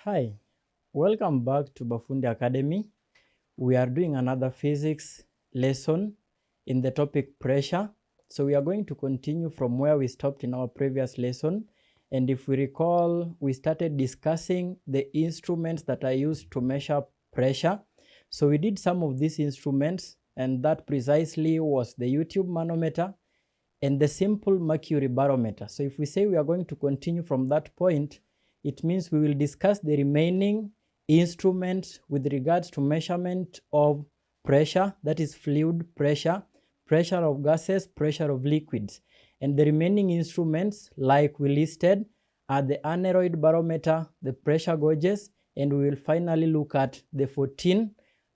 Hi, welcome back to Bafundi Academy. We are doing another physics lesson in the topic pressure. So we are going to continue from where we stopped in our previous lesson. And if we recall, we started discussing the instruments that are used to measure pressure. So we did some of these instruments, and that precisely was the YouTube manometer and the simple mercury barometer. So if we say we are going to continue from that point, it means we will discuss the remaining instruments with regards to measurement of pressure, that is fluid pressure, pressure of gases, pressure of liquids. And the remaining instruments, like we listed, are the Aneroid Barometer, the pressure gauges, and we will finally look at the FORTIN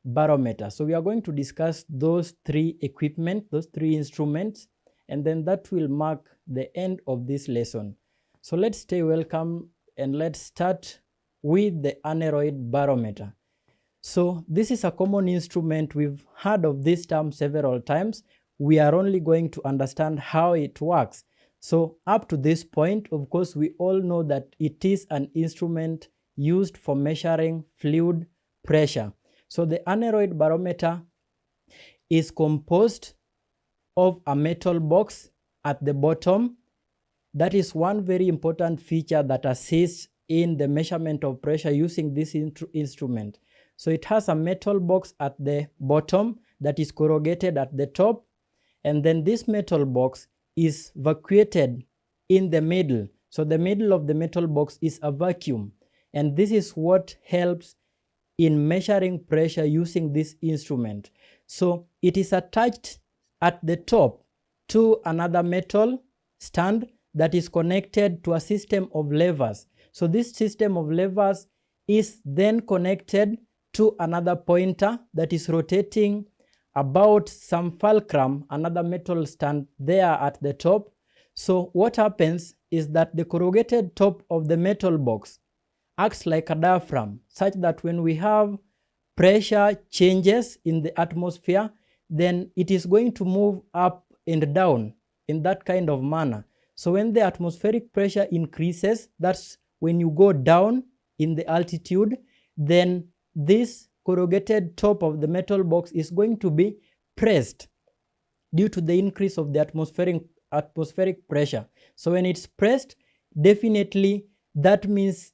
barometer. So we are going to discuss those three equipment, those three instruments, and then that will mark the end of this lesson. So let's stay welcome and let's start with the Aneroid Barometer. So this is a common instrument. We've heard of this term several times. We are only going to understand how it works. So up to this point, of course, we all know that it is an instrument used for measuring fluid pressure. So the Aneroid Barometer is composed of a metal box at the bottom. That is one very important feature that assists in the measurement of pressure using this instrument. So it has a metal box at the bottom that is corrugated at the top, and then this metal box is vacuated in the middle. So the middle of the metal box is a vacuum, and this is what helps in measuring pressure using this instrument. So it is attached at the top to another metal stand that is connected to a system of levers. So this system of levers is then connected to another pointer that is rotating about some fulcrum, another metal stand there at the top. So what happens is that the corrugated top of the metal box acts like a diaphragm, such that when we have pressure changes in the atmosphere, then it is going to move up and down in that kind of manner. So when the atmospheric pressure increases, that's when you go down in the altitude, then this corrugated top of the metal box is going to be pressed due to the increase of the atmospheric pressure. So when it's pressed, definitely that means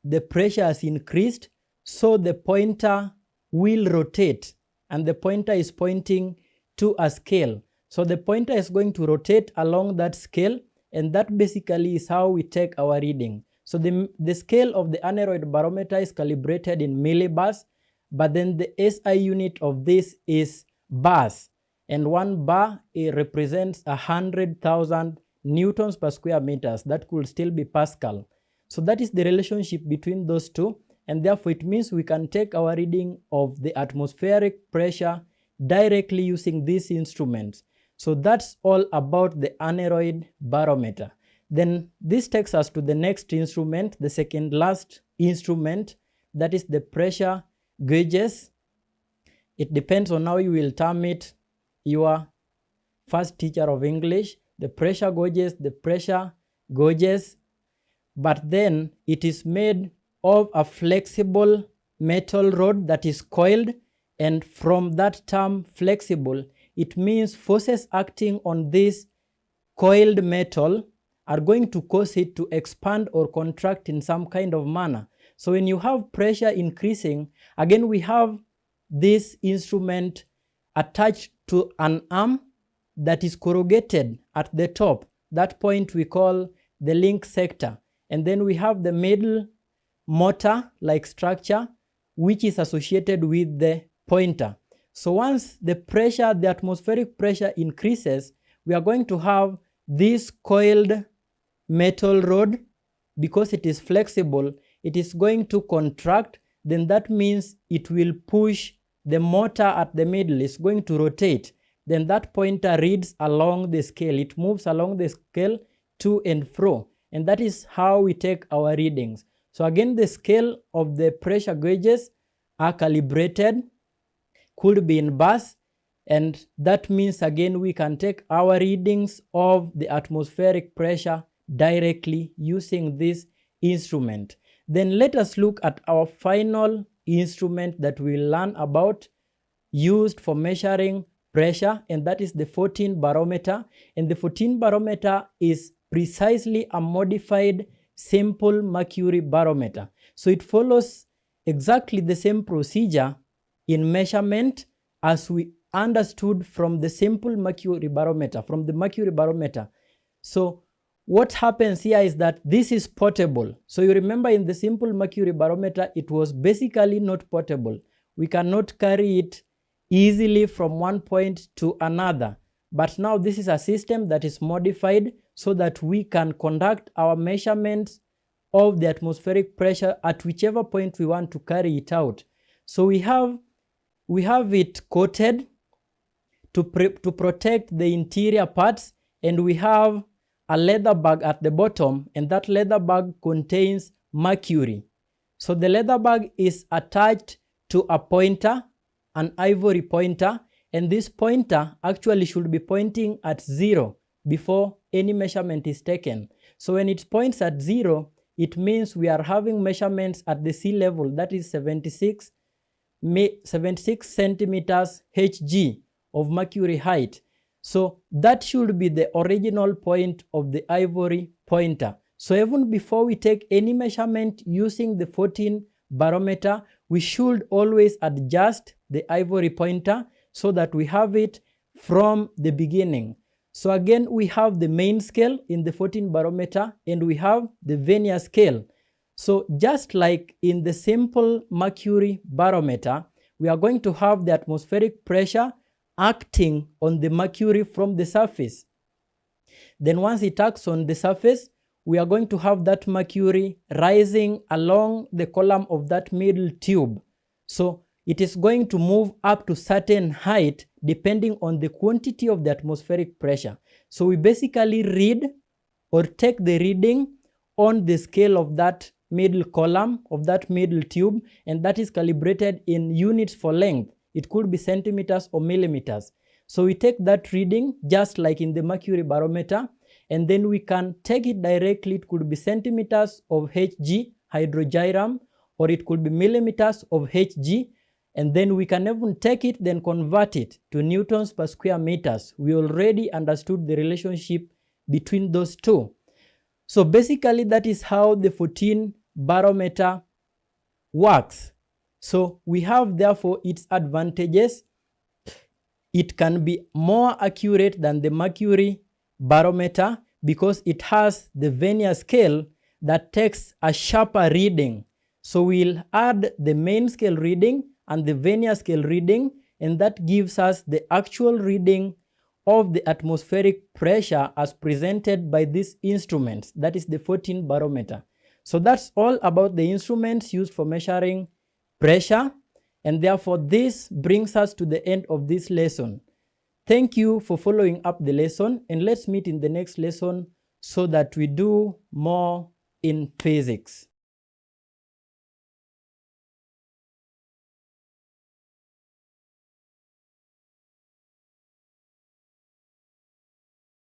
the pressure has increased, so the pointer will rotate, and the pointer is pointing to a scale. So the pointer is going to rotate along that scale, and that basically is how we take our reading. So the scale of the Aneroid Barometer is calibrated in millibars, but then the SI unit of this is bars, and one bar represents 100,000 newtons per square meters. That could still be Pascal. So that is the relationship between those two, and therefore it means we can take our reading of the atmospheric pressure directly using these instruments. So that's all about the Aneroid Barometer. Then this takes us to the next instrument, the second last instrument, that is the pressure gauges. It depends on how you will term it, your first teacher of English, the pressure gauges, the pressure gauges. But then it is made of a flexible metal rod that is coiled, and from that term flexible, it means forces acting on this coiled metal are going to cause it to expand or contract in some kind of manner. So when you have pressure increasing, again we have this instrument attached to an arm that is corrugated at the top. That point we call the link sector. And then we have the middle motor-like structure, which is associated with the pointer. So once the pressure, the atmospheric pressure increases, we are going to have this coiled metal rod. Because it is flexible, it is going to contract. Then that means it will push the motor at the middle. It's going to rotate. Then that pointer reads along the scale. It moves along the scale to and fro. And that is how we take our readings. So again, the scale of the pressure gauges are calibrated, could be in bars, and that means again we can take our readings of the atmospheric pressure directly using this instrument. Then let us look at our final instrument that we'll learn about, used for measuring pressure, and that is the FORTIN barometer. And the FORTIN barometer is precisely a modified simple mercury barometer. So it follows exactly the same procedure in measurement as we understood from the simple mercury barometer, from the mercury barometer. So what happens here is that this is portable. So you remember in the simple mercury barometer, it was basically not portable. We cannot carry it easily from one point to another. But now this is a system that is modified so that we can conduct our measurements of the atmospheric pressure at whichever point we want to carry it out. So we have it coated to protect the interior parts, and we have a leather bag at the bottom, and that leather bag contains mercury. So the leather bag is attached to a pointer, an ivory pointer, and this pointer actually should be pointing at 0 before any measurement is taken. So when it points at 0, it means we are having measurements at the sea level, that is 76 centimeters Hg of mercury height. So that should be the original point of the ivory pointer. So even before we take any measurement using the FORTIN barometer, we should always adjust the ivory pointer so that we have it from the beginning. So again, we have the main scale in the FORTIN barometer, and we have the vernier scale. So just like in the simple mercury barometer, we are going to have the atmospheric pressure acting on the mercury from the surface. Then once it acts on the surface, we are going to have that mercury rising along the column of that middle tube. So it is going to move up to certain height depending on the quantity of the atmospheric pressure. So we basically read or take the reading on the scale of that middle column, of that middle tube, and that is calibrated in units for length. It could be centimeters or millimeters. So we take that reading just like in the mercury barometer, and then we can take it directly. It could be centimeters of Hg, hydrogyrum, or it could be millimeters of Hg, and then we can even take it, then convert it to newtons per square meters. We already understood the relationship between those two. So basically that is how the FORTIN barometer works. So we have therefore its advantages. It can be more accurate than the mercury barometer because it has the vernier scale that takes a sharper reading. So we'll add the main scale reading and the vernier scale reading, and that gives us the actual reading of the atmospheric pressure as presented by these instruments, that is the FORTIN barometer. So that's all about the instruments used for measuring pressure, and therefore this brings us to the end of this lesson. Thank you for following up the lesson, and let's meet in the next lesson so that we do more in physics.